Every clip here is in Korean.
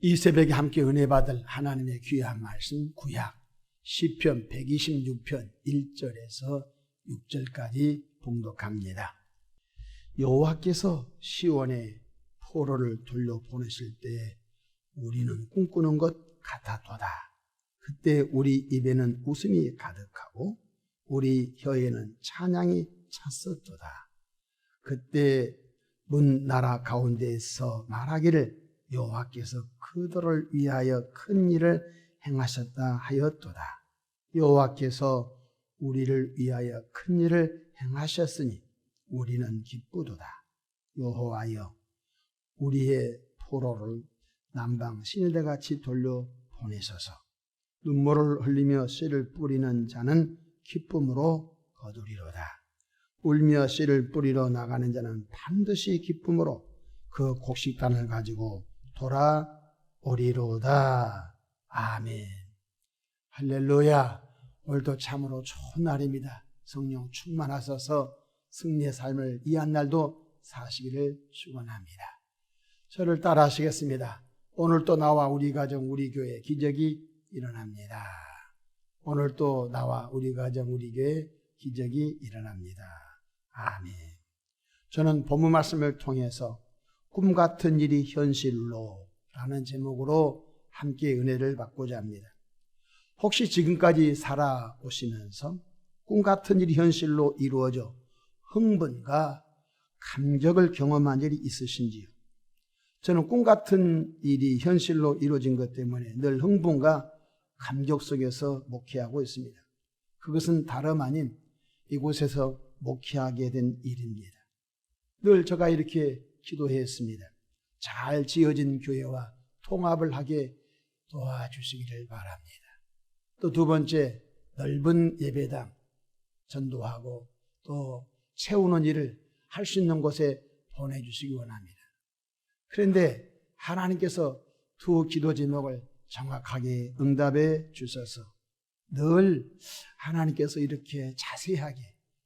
이 새벽에 함께 은혜 받을 하나님의 귀한 말씀 구약 시편 126편 1절에서 6절까지 봉독합니다. 여호와께서 시온의 포로를 돌려보내실 때 우리는 꿈꾸는 것 같았도다. 그때 우리 입에는 웃음이 가득하고 우리 혀에는 찬양이 찼었도다. 그때 문 나라 가운데에서 말하기를 여호와께서 그들을 위하여 큰 일을 행하셨다 하였도다. 여호와께서 우리를 위하여 큰 일을 행하셨으니 우리는 기쁘도다. 여호와여, 우리의 포로를 남방 시내대같이 돌려보내소서. 눈물을 흘리며 씨를 뿌리는 자는 기쁨으로 거두리로다. 울며 씨를 뿌리러 나가는 자는 반드시 기쁨으로 그 곡식단을 가지고 돌아오리로다. 아멘. 할렐루야. 오늘도 참으로 좋은 날입니다. 성령 충만하셔서 승리의 삶을 이 한 날도 사시기를 축원합니다. 저를 따라 하시겠습니다. 오늘도 나와 우리 가정 우리 교회 기적이 일어납니다. 오늘도 나와 우리 가정 우리 교회 기적이 일어납니다. 아멘. 저는 본문 말씀을 통해서 꿈 같은 일이 현실로 라는 제목으로 함께 은혜를 받고자 합니다. 혹시 지금까지 살아오시면서 꿈 같은 일이 현실로 이루어져 흥분과 감격을 경험한 일이 있으신지요? 저는 꿈 같은 일이 현실로 이루어진 것 때문에 늘 흥분과 감격 속에서 목회하고 있습니다. 그것은 다름 아닌 이곳에서 목회하게 된 일입니다. 늘 제가 이렇게 기도했습니다. 잘 지어진 교회와 통합을 하게 도와주시기를 바랍니다. 또 두 번째, 넓은 예배당 전도하고 또 채우는 일을 할 수 있는 곳에 보내주시기 원합니다. 그런데 하나님께서 두 기도 제목을 정확하게 응답해 주셔서 늘 하나님께서 이렇게 자세하게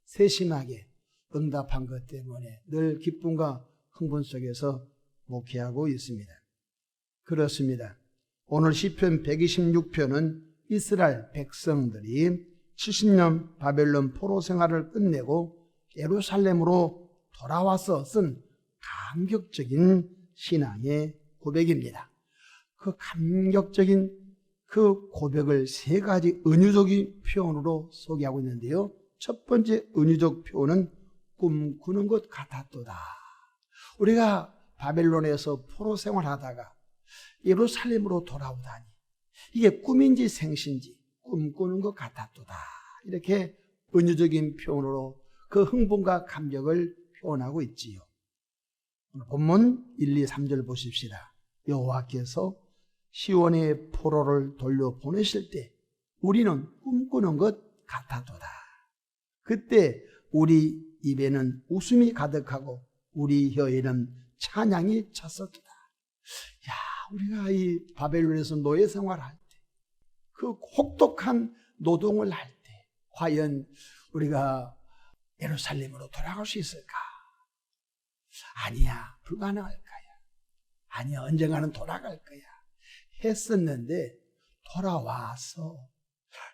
세심하게 응답한 것 때문에 늘 기쁨과 흥분 속에서 목회하고 있습니다. 그렇습니다. 오늘 시편 126편은 이스라엘 백성들이 70년 바벨론 포로 생활을 끝내고 예루살렘으로 돌아와서 쓴 감격적인 신앙의 고백입니다. 그 감격적인 그 고백을 세 가지 은유적인 표현으로 소개하고 있는데요. 첫 번째 은유적 표현은 꿈꾸는 것 같았도다. 우리가 바벨론에서 포로 생활하다가 예루살렘으로 돌아오다니 이게 꿈인지 생신지 꿈꾸는 것 같았도다. 이렇게 은유적인 표현으로 그 흥분과 감격을 표현하고 있지요. 본문 1, 2, 3절 보십시다. 여호와께서 시온의 포로를 돌려보내실 때 우리는 꿈꾸는 것 같았도다. 그때 우리 입에는 웃음이 가득하고 우리 혀에는 찬양이 찼었도다. 야, 우리가 이 바벨론에서 노예 생활할 때, 그 혹독한 노동을 할 때, 과연 우리가 예루살렘으로 돌아갈 수 있을까? 아니야, 불가능할 거야. 아니야, 언젠가는 돌아갈 거야. 했었는데 돌아와서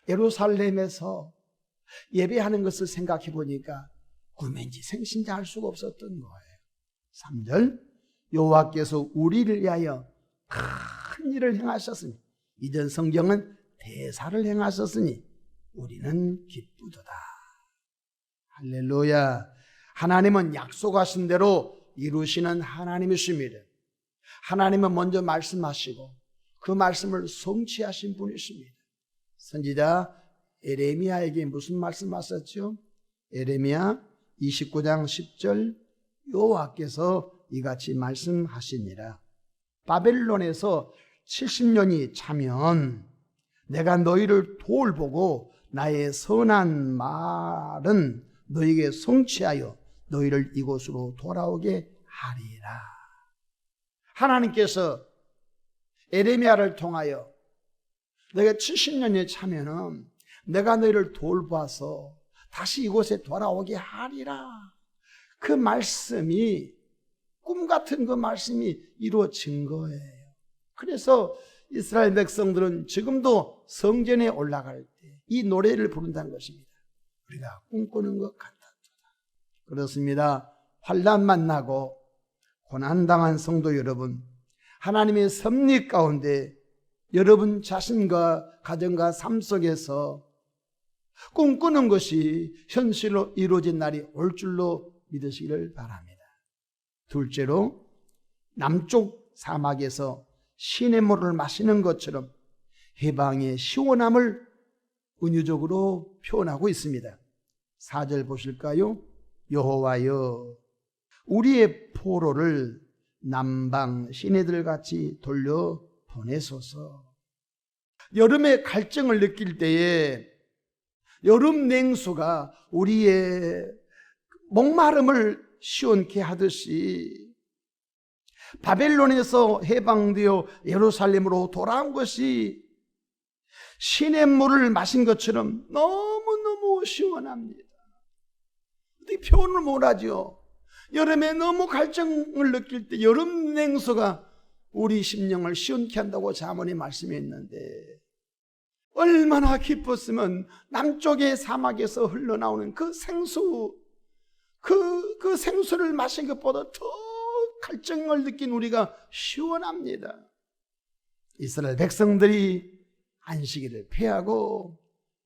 예루살렘에서 예배하는 것을 생각해 보니까 꿈인지 생신지 알 수가 없었던 거예요. 3절, 여호와께서 우리를 위하여 큰 일을 행하셨으니, 이전 성경은 대사를 행하셨으니 우리는 기쁘도다. 할렐루야. 하나님은 약속하신 대로 이루시는 하나님이십니다. 하나님은 먼저 말씀하시고 그 말씀을 성취하신 분이십니다. 선지자 에레미야에게 무슨 말씀하셨죠? 에레미야 29장 10절, 여호와께서 이같이 말씀하시니라. 바벨론에서 70년이 차면 내가 너희를 돌보고 나의 선한 말은 너희에게 성취하여 너희를 이곳으로 돌아오게 하리라. 하나님께서 에레미야를 통하여 너희가 70년이 차면은 내가 너희를 돌봐서 다시 이곳에 돌아오게 하리라. 그 말씀이 꿈 같은 그 말씀이 이루어진 거예요. 그래서 이스라엘 백성들은 지금도 성전에 올라갈 때 이 노래를 부른다는 것입니다. 우리가 꿈꾸는 것 같았다. 그렇습니다. 환난 만나고 고난당한 성도 여러분, 하나님의 섭리 가운데 여러분 자신과 가정과 삶 속에서 꿈꾸는 것이 현실로 이루어진 날이 올 줄로 믿으시기를 바랍니다. 둘째로, 남쪽 사막에서 시냇물을 마시는 것처럼 해방의 시원함을 은유적으로 표현하고 있습니다. 4절 보실까요? 여호와여, 우리의 포로를 남방 시내들같이 돌려 보내소서. 여름에 갈증을 느낄 때에 여름 냉수가 우리의 목마름을 시원케 하듯이 바벨론에서 해방되어 예루살렘으로 돌아온 것이 시냇물을 마신 것처럼 너무너무 시원합니다. 어떻게 표현을 못하죠. 여름에 너무 갈증을 느낄 때 여름 냉수가 우리 심령을 시원케 한다고 잠언에 말씀이 있는데, 얼마나 기뻤으면 남쪽의 사막에서 흘러나오는 그 생수, 그 생수를 마신 것보다 더 갈증을 느낀 우리가 시원합니다. 이스라엘 백성들이 안식일을 피하고,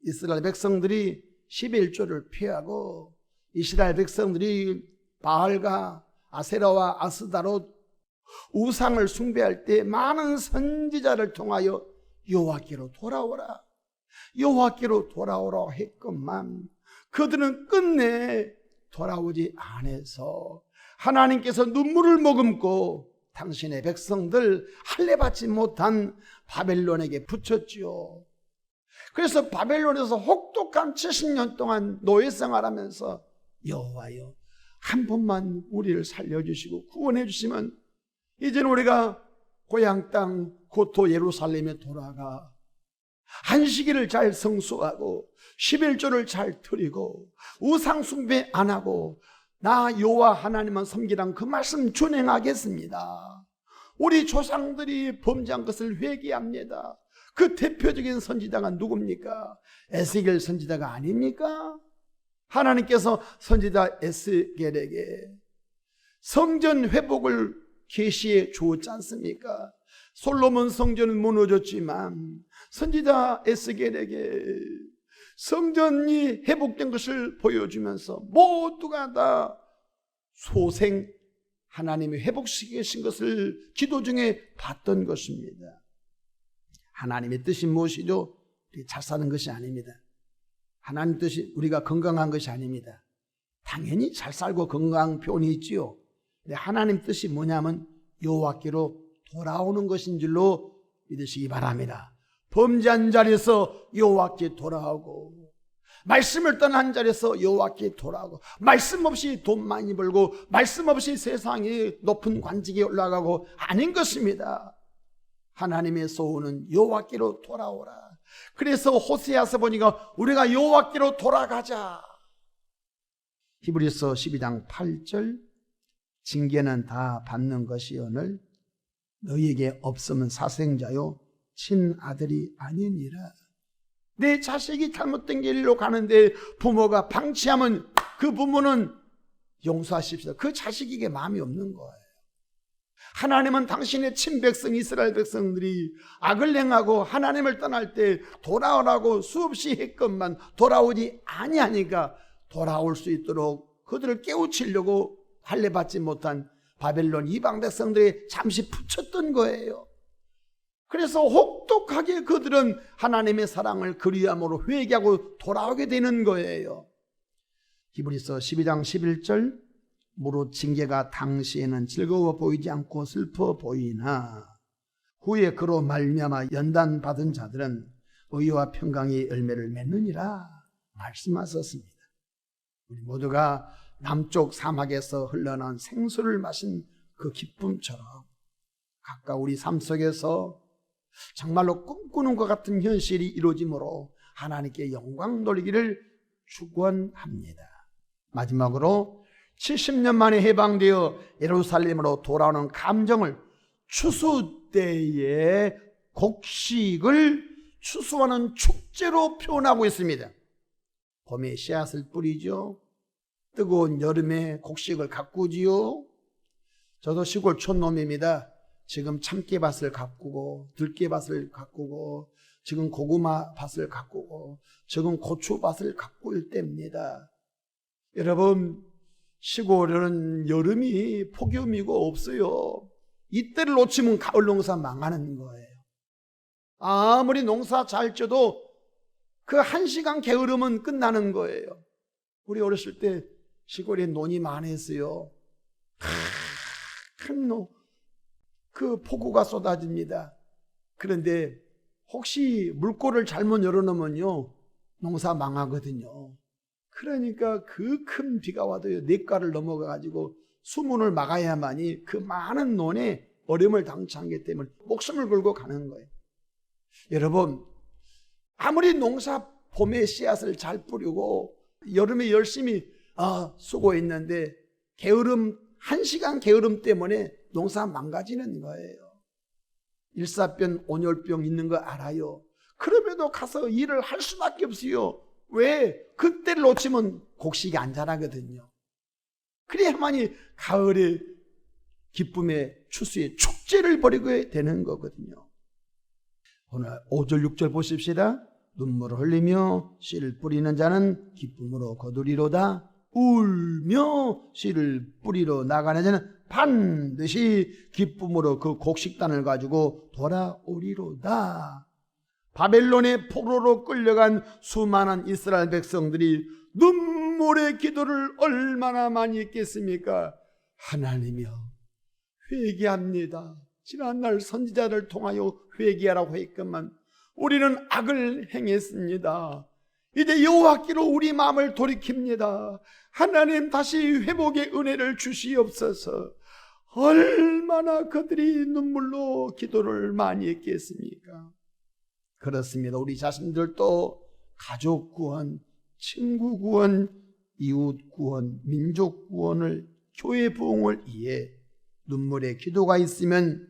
이스라엘 백성들이 11조를 피하고, 이스라엘 백성들이 바알과 아세라와 아스다롯 우상을 숭배할 때 많은 선지자를 통하여 여호와께로 돌아오라, 여호와께로 돌아오라 했건만 그들은 끝내 돌아오지 않아서 하나님께서 눈물을 머금고 당신의 백성들 할례받지 못한 바벨론에게 붙였지요. 그래서 바벨론에서 혹독한 70년 동안 노예 생활하면서 여호와여, 한 번만 우리를 살려주시고 구원해 주시면 이제는 우리가 고향 땅 고토 예루살렘에 돌아가 안식일을 잘 성수하고 11조를 잘 드리고 우상 숭배 안 하고 나 여호와 하나님만 섬기란 그 말씀 준행하겠습니다. 우리 조상들이 범죄한 것을 회개합니다. 그 대표적인 선지자가 누굽니까? 에스겔 선지자가 아닙니까? 하나님께서 선지자 에스겔에게 성전 회복을 계시해 주었지 않습니까? 솔로몬 성전은 무너졌지만 선지자 에스겔에게 성전이 회복된 것을 보여주면서 모두가 다 소생 하나님이 회복시키신 것을 기도 중에 봤던 것입니다. 하나님의 뜻이 무엇이죠? 잘 사는 것이 아닙니다. 하나님 뜻이 우리가 건강한 것이 아닙니다. 당연히 잘 살고 건강 표현이 있지요. 근데 하나님 뜻이 뭐냐면 여호와께로 돌아오는 것인 줄로 믿으시기 바랍니다. 범죄한 자리에서 여호와께 돌아오고, 말씀을 떠난 자리에서 여호와께 돌아오고, 말씀 없이 돈 많이 벌고 말씀 없이 세상에 높은 관직에 올라가고 아닌 것입니다. 하나님의 소원은 여호와께로 돌아오라. 그래서 호세아서 보니까 우리가 여호와께로 돌아가자. 히브리서 12장 8절, 징계는 다 받는 것이오늘 너희에게 없으면 사생자요 친아들이 아니니라. 내 자식이 잘못된 길로 가는데 부모가 방치하면 그 부모는 용서하십시오. 그 자식에게 마음이 없는 거예요. 하나님은 당신의 친백성 이스라엘 백성들이 악을 행하고 하나님을 떠날 때 돌아오라고 수없이 했건만 돌아오지 아니하니까 돌아올 수 있도록 그들을 깨우치려고 할례받지 못한 바벨론 이방 백성들이 잠시 붙였던 거예요. 그래서 혹독하게 그들은 하나님의 사랑을 그리함으로 회개하고 돌아오게 되는 거예요. 히브리서 12장 11절, 무릇 징계가 당시에는 즐거워 보이지 않고 슬퍼 보이나 후에 그로 말미암아 연단 받은 자들은 의와 평강의 열매를 맺느니라 말씀하셨습니다. 우리 모두가 남쪽 사막에서 흘러나온 생수를 마신 그 기쁨처럼 각각 우리 삶 속에서 정말로 꿈꾸는 것 같은 현실이 이루어지므로 하나님께 영광 돌리기를 축원합니다. 마지막으로 70년 만에 해방되어 예루살렘으로 돌아오는 감정을 추수 때에 곡식을 추수하는 축제로 표현하고 있습니다. 봄에 씨앗을 뿌리죠. 뜨거운 여름에 곡식을 가꾸지요. 저도 시골 촌놈입니다. 지금 참깨밭을 가꾸고 들깨밭을 가꾸고 지금 고구마 밭을 가꾸고 지금 고추밭을 가꿀 때입니다. 여러분, 시골은 여름이 폭염이고 없어요. 이때를 놓치면 가을 농사 망하는 거예요. 아무리 농사 잘 쪄도 그 1시간 게으름은 끝나는 거예요. 우리 어렸을 때 시골에 논이 많았어요. 큰 그 폭우가 쏟아집니다. 그런데 혹시 물꼬를 잘못 열어놓으면요, 농사 망하거든요. 그러니까 그 큰 비가 와도요, 냇가를 넘어가가지고 수문을 막아야만이 그 많은 논에 어려움을 당치 않기 때문에 목숨을 걸고 가는 거예요. 여러분, 아무리 농사 봄에 씨앗을 잘 뿌리고 여름에 열심히 수고했는데 게으름, 1시간 게으름 때문에 농사 망가지는 거예요. 일사병, 온열병 있는 거 알아요. 그럼에도 가서 일을 할 수밖에 없어요. 왜? 그때를 놓치면 곡식이 안 자라거든요. 그래야만이 가을의 기쁨의 추수의 축제를 벌이게 되는 거거든요. 오늘 5절 6절 보십시다. 눈물을 흘리며 씨를 뿌리는 자는 기쁨으로 거두리로다. 울며 씨를 뿌리러 나가는 자는 반드시 기쁨으로 그 곡식단을 가지고 돌아오리로다. 바벨론의 포로로 끌려간 수많은 이스라엘 백성들이 눈물의 기도를 얼마나 많이 했겠습니까? 하나님이여, 회개합니다. 지난날 선지자를 통하여 회개하라고 했건만 우리는 악을 행했습니다. 이제 여호와께로 우리 마음을 돌이킵니다. 하나님, 다시 회복의 은혜를 주시옵소서. 얼마나 그들이 눈물로 기도를 많이 했겠습니까? 그렇습니다. 우리 자신들도 가족 구원, 친구 구원, 이웃 구원, 민족 구원을, 교회 부흥을 위해 눈물의 기도가 있으면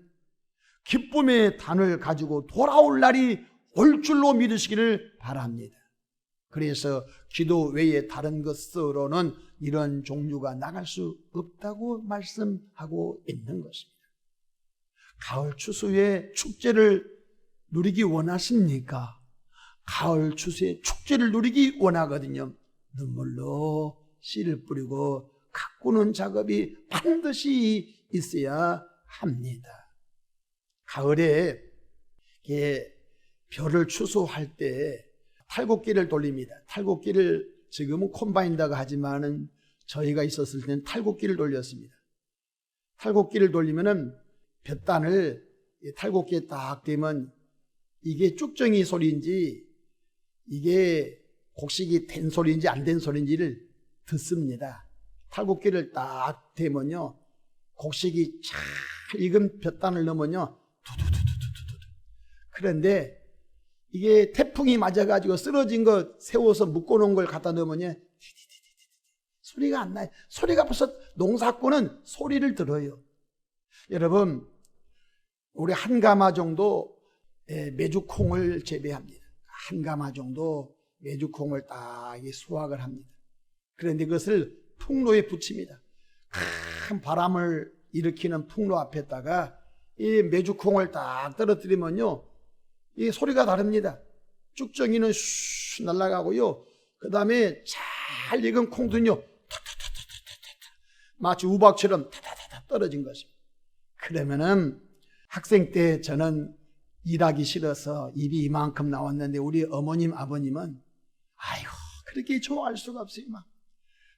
기쁨의 단을 가지고 돌아올 날이 올 줄로 믿으시기를 바랍니다. 그래서 기도 외에 다른 것으로는 이런 종류가 나갈 수 없다고 말씀하고 있는 것입니다. 가을 추수의 축제를 누리기 원하십니까? 가을 추수의 축제를 누리기 원하거든요. 눈물로 씨를 뿌리고 가꾸는 작업이 반드시 있어야 합니다. 가을에 벼를 추수할 때 탈곡기를 돌립니다. 탈곡기를 지금은 콤바인다고 하지만은 저희가 있었을 때는 탈곡기를 돌렸습니다. 탈곡기를 돌리면은 볕단을 탈곡기에 딱 대면 이게 쭉정이 소리인지 이게 곡식이 된 소리인지 안 된 소리인지를 듣습니다. 탈곡기를 딱 대면요, 곡식이 잘 익은 볕단을 넣으면요, 두두두두두두. 그런데 이게 태풍이 맞아가지고 쓰러진 거 세워서 묶어놓은 걸 갖다 넣으면 소리가 안 나요. 소리가 벌써, 농사꾼은 소리를 들어요. 여러분, 우리 한 가마 정도 메주콩을 재배합니다. 한 가마 정도 메주콩을 딱 수확을 합니다. 그런데 그것을 풍로에 붙입니다. 큰 바람을 일으키는 풍로 앞에다가 이 메주콩을 딱 떨어뜨리면요, 이 소리가 다릅니다. 쭉정이는 슉 날아가고요, 그 다음에 잘 익은 콩들은요, 마치 우박처럼 타타타타 떨어진 것입니다. 그러면은 학생 때 저는 일하기 싫어서 입이 이만큼 나왔는데 우리 어머님 아버님은 아이고 그렇게 좋아할 수가 없어요. 막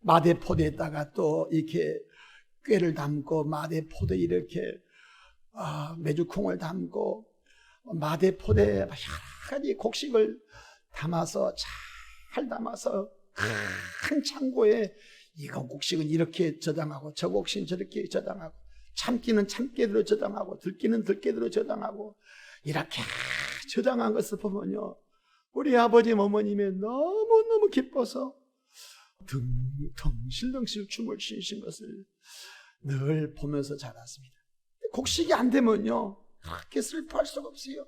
마대포대에다가 또 이렇게 꾀를 담고 마대포대 이렇게 메주콩을 담고 마대포대에 여러 가지 곡식을 담아서 잘 담아서 큰 창고에 이거 곡식은 이렇게 저장하고 저 곡식은 저렇게 저장하고 참기는 참깨대로 저장하고 들깨는 들깨대로 저장하고 이렇게 저장한 것을 보면요, 우리 아버님 어머님이 너무너무 기뻐서 덩실덩실 춤을 추신 것을 늘 보면서 자랐습니다. 곡식이 안 되면요 그렇게 슬퍼할 수가 없어요.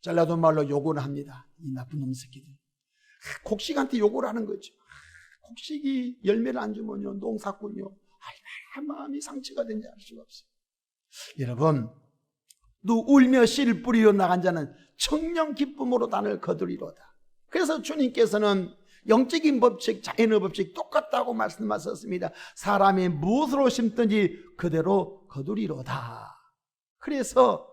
전라도 말로 욕을 합니다. 이 나쁜 놈 새끼들. 곡식한테 욕을 하는 거죠. 곡식이 열매를 안 주면요 농사꾼요 얼마나 마음이 상처가 되는지 알 수가 없어요. 여러분, 또 울며 씨를 뿌리러 나간 자는 청령 기쁨으로 단을 거두리로다. 그래서 주님께서는 영적인 법칙, 자연의 법칙 똑같다고 말씀하셨습니다. 사람이 무엇으로 심든지 그대로 거두리로다. 그래서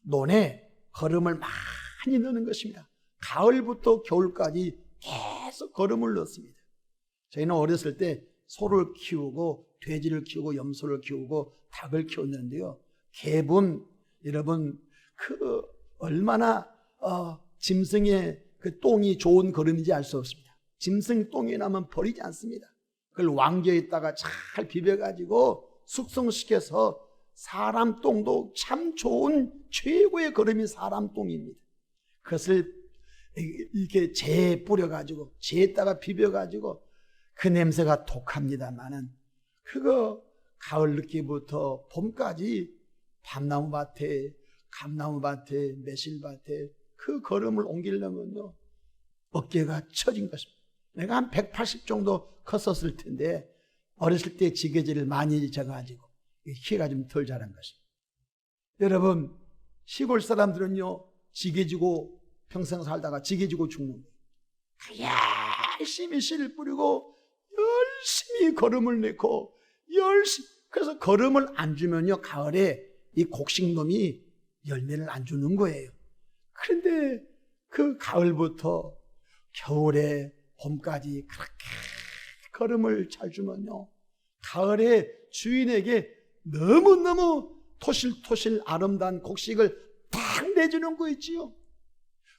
논에 거름을 많이 넣는 것입니다. 가을부터 겨울까지 계속 거름을 넣습니다. 저희는 어렸을 때 소를 키우고 돼지를 키우고 염소를 키우고 닭을 키웠는데요, 개분 여러분 그 얼마나 짐승의 그 똥이 좋은 거름인지 알 수 없습니다. 짐승 똥이 나면 버리지 않습니다. 그걸 왕겨에다가 잘 비벼가지고 숙성시켜서 사람 똥도 참 좋은 최고의 거름이 사람 똥입니다. 그것을 이렇게 재에 뿌려가지고 재에다가 비벼가지고 그 냄새가 독합니다만은 그거 가을 늦기부터 봄까지 밤나무밭에 감나무밭에 매실밭에 그 거름을 옮기려면요 어깨가 처진 것입니다. 내가 한 180 정도 컸었을 텐데 어렸을 때 지게질을 많이 져가지고 키가 좀 덜 자란 것입니다. 여러분, 시골 사람들은요 지게지고 평생 살다가 지게지고 죽는 거예요. 열심히 씨를 뿌리고 열심히 거름을 넣고 열심히, 그래서 거름을 안 주면요 가을에 이 곡식놈이 열매를 안 주는 거예요. 그런데 그 가을부터 겨울에 봄까지 그렇게 거름을 잘 주면요 가을에 주인에게 너무너무 토실토실 아름다운 곡식을 딱 내주는 거 있지요.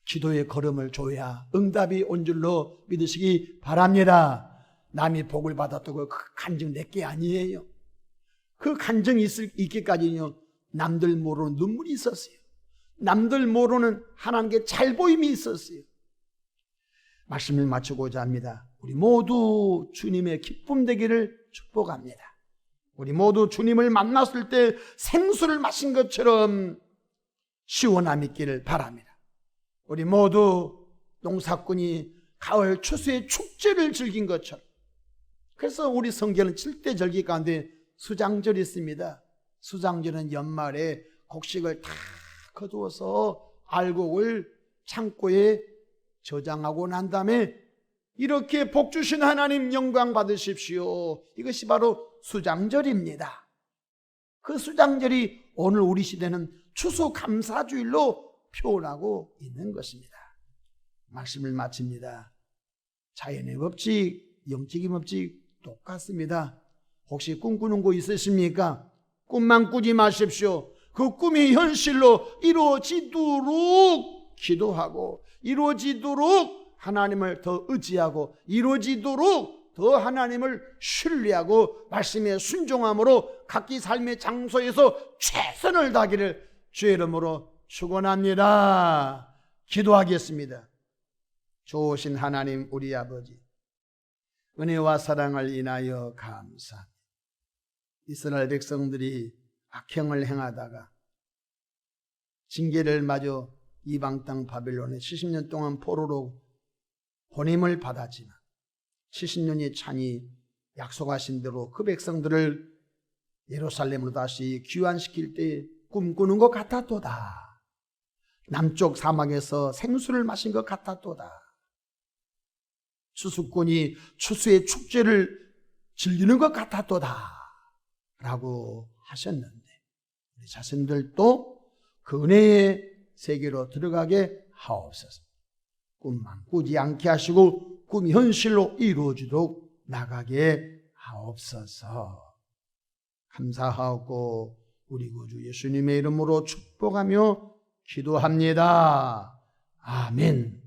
기도의 걸음을 줘야 응답이 온 줄로 믿으시기 바랍니다. 남이 복을 받았다고 그 간증 내게 아니에요. 그 간증이 있기까지는요 남들 모르는 눈물이 있었어요. 남들 모르는 하나님께 잘 보임이 있었어요. 말씀을 마치고자 합니다. 우리 모두 주님의 기쁨 되기를 축복합니다. 우리 모두 주님을 만났을 때 생수를 마신 것처럼 시원함 있기를 바랍니다. 우리 모두 농사꾼이 가을 추수의 축제를 즐긴 것처럼, 그래서 우리 성경은 7대 절기 가운데 수장절이 있습니다. 수장절은 연말에 곡식을 다 거두어서 알곡을 창고에 저장하고 난 다음에 이렇게 복 주신 하나님 영광 받으십시오. 이것이 바로 수장절입니다. 그 수장절이 오늘 우리 시대는 추수감사주일로 표현하고 있는 것입니다. 말씀을 마칩니다. 자연의 법칙, 영적인 법칙 똑같습니다. 혹시 꿈꾸는 거 있으십니까? 꿈만 꾸지 마십시오. 그 꿈이 현실로 이루어지도록 기도하고, 이루어지도록 하나님을 더 의지하고, 이루어지도록 더 하나님을 신뢰하고 말씀에 순종함으로 각기 삶의 장소에서 최선을 다하기를 주의 이름으로 축원합니다. 기도하겠습니다. 좋으신 하나님 우리 아버지, 은혜와 사랑을 인하여 감사합니다. 이스라엘 백성들이 악행을 행하다가 징계를 맞아 이방 땅 바벨론에 70년 동안 포로로 보냄을 받았지만 70년이 차니 약속하신 대로 그 백성들을 예루살렘으로 다시 귀환시킬 때 꿈꾸는 것 같았도다. 남쪽 사막에서 생수를 마신 것 같았도다. 추수꾼이 추수의 축제를 즐기는 것 같았도다 라고 하셨는데, 우리 자신들도 그 은혜의 세계로 들어가게 하옵소서. 꿈만 꾸지 않게 하시고 꿈이 현실로 이루어지도록 나가게 하옵소서. 감사하고 우리 구주 예수님의 이름으로 축복하며 기도합니다. 아멘.